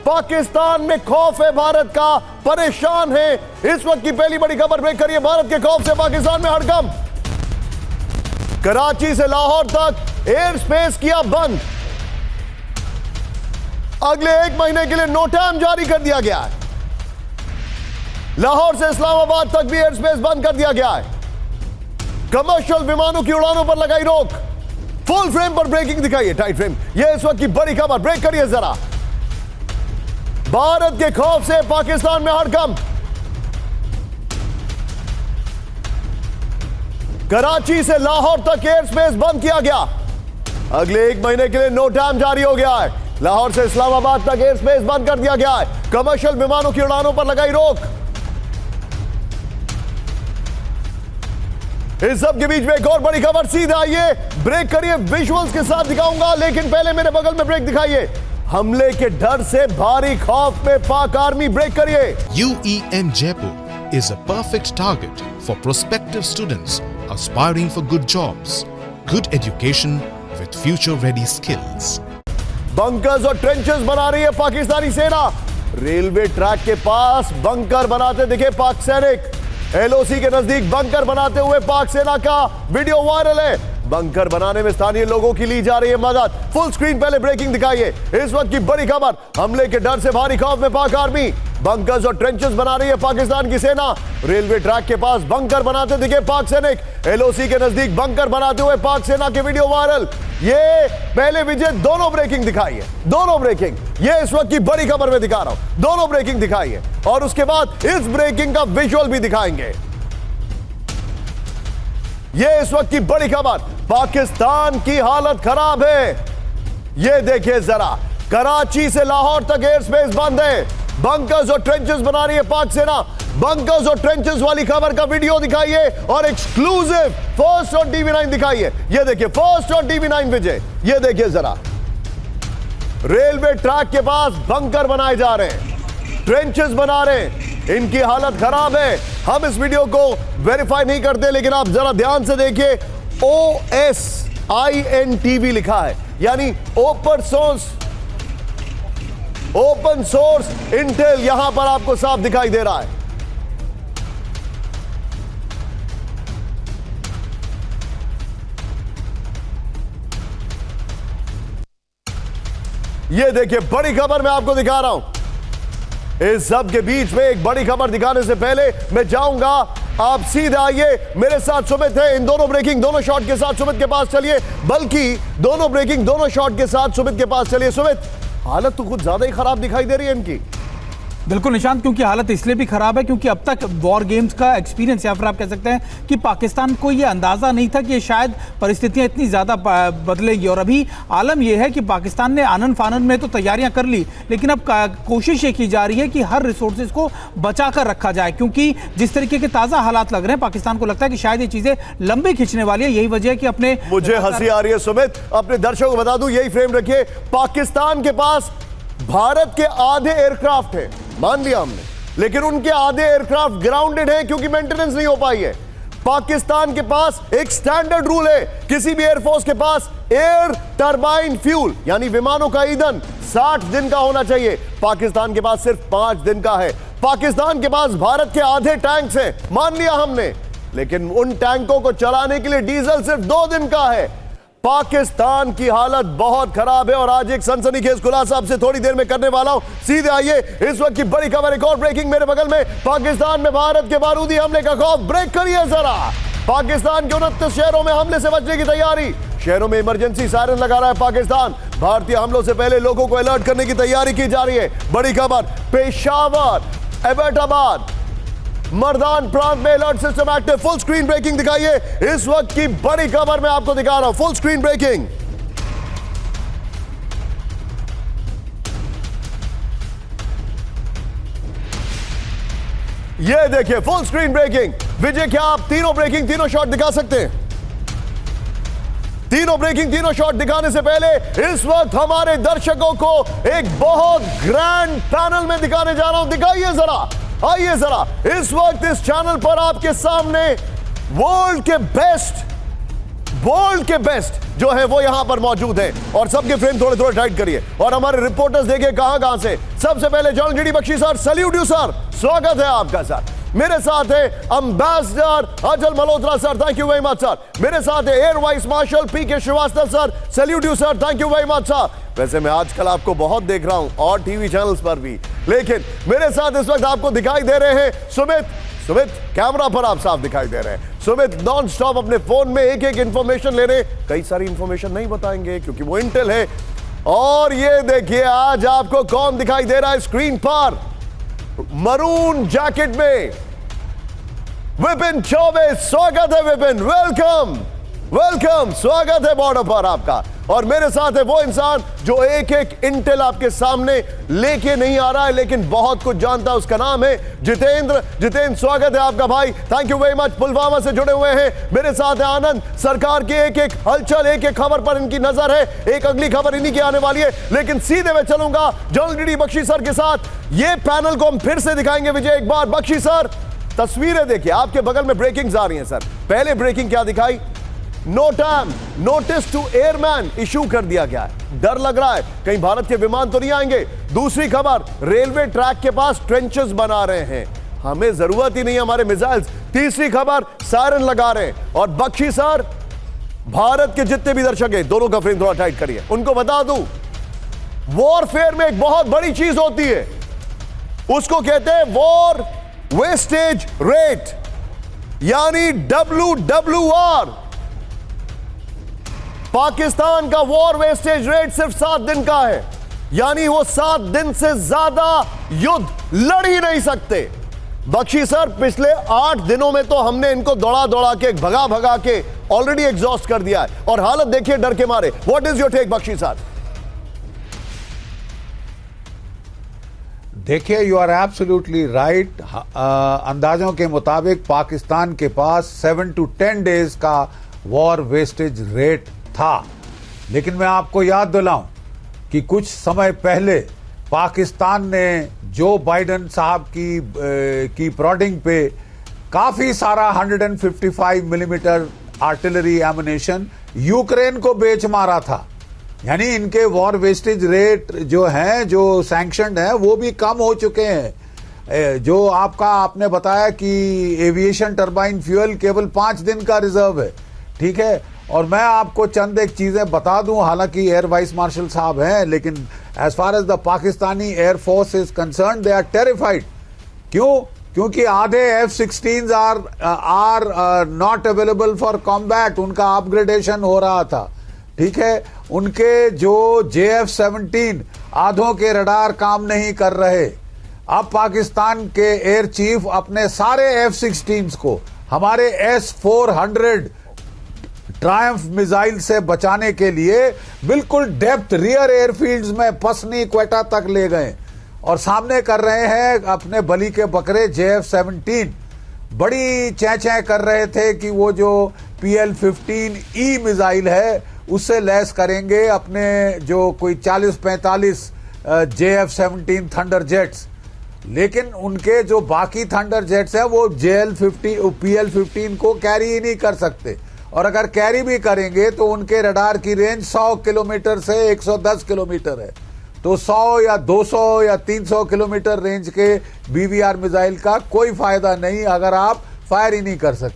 पाकिस्तान में खौफ है भारत का, परेशान है। इस वक्त की पहली बड़ी खबर ब्रेक करिए। भारत के खौफ से पाकिस्तान में हड़कंप। कराची से लाहौर तक एयर स्पेस किया बंद। अगले 1 महीने के लिए नो टाइम जारी कर दिया गया है। लाहौर से इस्लामाबाद तक भी एयर स्पेस बंद कर दिया गया है। कमर्शियल विमानों की उड़ानों पर लगाई रोक। फुल फ्रेम पर ब्रेकिंग दिखाइए, टाइट फ्रेम। यह इस वक्त की बड़ी खबर, ब्रेक करिए जरा। भारत के खौफ से पाकिस्तान में हड़कंप। कराची से लाहौर तक एयर स्पेस बंद किया गया। अगले 1 महीने के लिए नो टाइम जारी हो गया है। लाहौर से इस्लामाबाद तक एयर स्पेस बंद कर दिया गया है। कमर्शियल विमानों की उड़ानों पर लगाई रोक। इस सब के बीच में एक और बड़ी खबर, सीधा आइए ब्रेक करिए, विजुअल्स के साथ दिखाऊंगा, लेकिन पहले मेरे बगल में ब्रेक दिखाइए। हमले के डर से भारी खौफ में पाक आर्मी, ब्रेक करिए। UEN Jaipur is a perfect target for prospective students aspiring for good jobs, good education with future-ready skills. Bunkers और ट्रेंचेस बना रही है पाकिस्तानी सेना। रेलवे ट्रैक के पास बंकर बनाते दिखे पाक सैनिक। LOC के नजदीक बंकर बनाते हुए पाक सेना का वीडियो वायरल है। बंकर बनाने में स्थानीय लोगों की ली जा रही है मदद। फुल स्क्रीन पहले ब्रेकिंग दिखाइए। इस वक्त की बड़ी खबर, हमले के डर से भारी खौफ में पाक आर्मी। बंकर्स और ट्रेंचेस बना रही है पाकिस्तान की सेना। रेलवे ट्रैक के पास बंकर बनाते दिखे पाक सैनिक। LOC के नजदीक बंकर बनाते हुए पाक सेना के वीडियो वायरल। ये पहले विजय दोनों ब्रेकिंग दिखाइए, दोनों ब्रेकिंग। ये इस वक्त की बड़ी खबर में दिखा रहा हूं, दोनों ब्रेकिंग दिखाइए और उसके बाद इस ब्रेकिंग का विजुअल भी दिखाएंगे। ये इस वक्त की बड़ी खबर, पाकिस्तान की हालत खराब है। ये देखिए जरा, कराची से लाहौर तक एयर स्पेस बंद है। बंकर्स और ट्रेंचेस बना रही है पाक सेना। बंकर्स और ट्रेंचेस वाली खबर का वीडियो दिखाइए और एक्सक्लूसिव फर्स्ट ऑन TV9 दिखाइए। ये देखिए फर्स्ट ऑन TV9 विजय। ये देखिए जरा, रेलवे ट्रैक के पास बंकर बनाए जा रहे हैं, ट्रेंचेस बना रहे हैं, इनकी हालत खराब है। हम इस वीडियो को वेरीफाई नहीं करते, लेकिन आप जरा ध्यान से देखिए, OSINTV लिखा है, यानी ओपन सोर्स इंटेल यहां पर आपको साफ दिखाई दे रहा है। ये देखिए बड़ी खबर मैं आपको दिखा रहा हूं। इस सब के बीच में एक बड़ी खबर दिखाने से पहले मैं जाऊंगा, आप सीधे आइए मेरे साथ। सुमित है, इन दोनों ब्रेकिंग दोनों शॉट के साथ सुमित के पास चलिए, बल्कि दोनों ब्रेकिंग दोनों शॉट के साथ सुमित के पास चलिए। सुमित, हालत तो कुछ ज्यादा ही खराब दिखाई दे रही है इनकी। बिल्कुल निशांत, क्योंकि हालत इसलिए भी खराब है क्योंकि अब तक वॉर गेम्स का एक्सपीरियंस, या फिर आप कह सकते हैं कि पाकिस्तान को ये अंदाज़ा नहीं था कि ये शायद परिस्थितियां इतनी ज़्यादा बदलेंगी। और अभी आलम यह है कि पाकिस्तान ने आनन फानन में तो तैयारियां कर ली, लेकिन अब कोशिश ये की जा रही है कि हर रिसोर्सेज को बचा कर रखा जाए, क्योंकि जिस तरीके के ताज़ा हालात लग रहे हैं, पाकिस्तान को लगता है कि शायद ये चीज़ें लंबी खींचने वाली है। यही वजह है कि अपने, मुझे हंसी आ रही है सुमित, अपने दर्शकों को बता दूं, यही फ्रेम रखिए। पाकिस्तान के पास भारत के आधे एयरक्राफ्ट है, मान लिया हमने, लेकिन उनके आधे एयरक्राफ्ट ग्राउंडेड हैं क्योंकि मेंटेनेंस नहीं हो पाई है। पाकिस्तान के पास एक स्टैंडर्ड रूल है, किसी भी एयरफोर्स के पास एयर टरबाइन फ्यूल यानी विमानों का ईंधन 60 दिन का होना चाहिए। पाकिस्तान के पास सिर्फ 5 दिन का है। पाकिस्तान के पास भारत के आधे टैंक्स हैं, मान लिया हमने, लेकिन उन टैंकों को चलाने के लिए डीजल सिर्फ 2 दिन का है। पाकिस्तान की हालत बहुत खराब है और आज एक सनसनीखेज खुलासा आपसे थोड़ी देर में करने वाला हूं। सीधे आइए, इस वक्त की बड़ी खबर, एक और ब्रेकिंग मेरे बगल में। पाकिस्तान में भारत के बारूदी हमले का खौफ, ब्रेक करिए जरा। पाकिस्तान के 29 शहरों में हमले से बचने की तैयारी। शहरों में इमरजेंसी सायरन लगा रहा है पाकिस्तान। भारतीय हमलों से पहले लोगों को अलर्ट करने की तैयारी की जा रही है। बड़ी खबर, पेशावर, एबटाबाद, मर्दान प्रांत में alert system active. Full screen breaking दिखाइए। इस वक्त की बड़ी खबर मैं आपको दिखा रहा हूं, फुल स्क्रीन ब्रेकिंग। ये देखिए फुल स्क्रीन ब्रेकिंग। विजय, क्या आप तीनों ब्रेकिंग तीनों शॉट दिखा सकते हैं? तीनों ब्रेकिंग तीनों शॉट दिखाने से पहले इस वक्त हमारे दर्शकों को एक बहुत ग्रैंड पैनल में दिखाने जा रहा हूं। दिखाइए जरा, आइए जरा। इस वक्त इस चैनल पर आपके सामने वर्ल्ड के बेस्ट वर्ल्ड के बेस्ट जो है वो यहां पर मौजूद है और सबके फ्रेम थोड़े थोड़े टाइट करिए और हमारे रिपोर्टर्स देखिए कहां से। सबसे पहले जॉन D Bakshi sir, salute you sir, स्वागत है आपका सर। मेरे साथ है अंबेसडर अजल Malhotra sir, thank you very much sir. मेरे साथ है air vice marshal PK Srivastava sir, salute you sir, thank you very much sir. वैसे मैं आजकल आपको बहुत देख रहा हूं और टीवी चैनल्स पर भी, लेकिन मेरे साथ इस वक्त आपको दिखाई दे रहे हैं सुमित कैमरा पर आप साफ दिखाई दे रहे हैं। सुमित नॉन स्टॉप अपने फोन में एक एक इंफॉर्मेशन ले रहे हैं। कई सारी इंफॉर्मेशन नहीं बताएंगे क्योंकि वो इंटेल है। और ये देखिए आज आपको कौन दिखाई दे रहा है स्क्रीन पर, मरून जैकेट में विपिन चौबे। स्वागत है विपिन, वेलकम, स्वागत है बॉर्डर पर आपका। और मेरे साथ है वो इंसान जो एक एक इंटेल आपके सामने लेके नहीं आ रहा है लेकिन बहुत कुछ जानता है, उसका नाम है जितेंद्र, स्वागत है आपका भाई, thank you very much. Pulwama से जुड़े हुए हैं। मेरे साथ है आनंद, सरकार के एक एक हलचल, एक एक खबर पर इनकी नजर है, एक अगली खबर इन्हीं की आने वाली है। लेकिन सीधे मैं चलूंगा जनरल डी बख्शी सर के साथ। ये पैनल को हम फिर से दिखाएंगे विजय एक बार। बख्शी सर तस्वीरें देखिए, आपके बगल में ब्रेकिंग्स आ रही हैं सर। पहले ब्रेकिंग क्या दिखाई, no time notice to airman issue कर दिया गया है, डर लग रहा है कहीं भारत के विमान तो नहीं आएंगे। दूसरी खबर, रेलवे ट्रैक के पास ट्रेंचेस बना रहे हैं, हमें जरूरत ही नहीं हमारे मिसाइल्स। तीसरी खबर, सायरन लगा रहे हैं। और बख्शी सर भारत के जितने भी दर्शक हैं, दोनों का फ्रेम थोड़ा टाइट करिए, उनको बता दूं वॉरफेयर में एक बहुत बड़ी चीज होती है, उसको कहते हैं वॉर वेस्टेज रेट, यानी WWR। पाकिस्तान का वॉर वेस्टेज रेट सिर्फ 7 दिन का है, यानी वो 7 दिन से ज्यादा युद्ध लड़ ही नहीं सकते। बख्शी सर पिछले 8 दिनों में तो हमने इनको दौड़ा के भगा के ऑलरेडी एग्जॉस्ट कर दिया है और हालत देखिए डर के मारे। What is your take Bakshi sir? देखिए, यू आर एब्सोल्युटली राइट। अंदाजों के मुताबिक पाकिस्तान के पास 7 to 10 डेज का वॉर वेस्टेज रेट था, लेकिन मैं आपको याद दिलाऊं कि कुछ समय पहले पाकिस्तान ने जो बाइडन साहब की प्रोडिंग पे काफी सारा 155 मिलीमीटर आर्टिलरी एमुनेशन यूक्रेन को बेच मारा था। यानी इनके वॉर वेस्टेज रेट जो हैं, जो सैंक्शनड हैं, वो भी कम हो चुके हैं। जो आपने बताया कि एविएशन टरबाइन फ्यूल केवल 5 दिन का रिजर्व है, ठीक है। और मैं आपको चंद एक चीजें बता दूं, हालांकि एयर वाइस मार्शल साहब हैं, लेकिन as far as the Pakistani air force is concerned, they are terrified. क्यों? क्योंकि आधे F-16s are not available for combat, उनका अपग्रेडेशन हो रहा था, ठीक है। उनके जो JF-17 आधों के रडार काम नहीं कर रहे। अब पाकिस्तान के एयर चीफ अपने सारे F-16s को हमारे S-400 ट्रायम्फ मिसाइल से बचाने के लिए बिल्कुल डेप्थ रियर एयरफील्ड्स में पसनी क्वेटा तक ले गए और सामने कर रहे हैं अपने बली के बकरे JF-17। बड़ी चैं कर रहे थे कि वो जो PL-15E मिसाइल है उससे लैस करेंगे अपने जो कोई 40-45 JF-17 थंडर जेट्स, लेकिन उनके जो बाकी थंडर जेट्स हैं वो PL-15 को कैरी ही नहीं कर सकते। और अगर कैरी भी करेंगे तो उनके रडार की रेंज 100 किलोमीटर से 110 किलोमीटर है। तो 100 या 200 या 300 किलोमीटर रेंज के BVR मिसाइल का कोई फायदा नहीं अगर आप फायर ही नहीं कर सकते।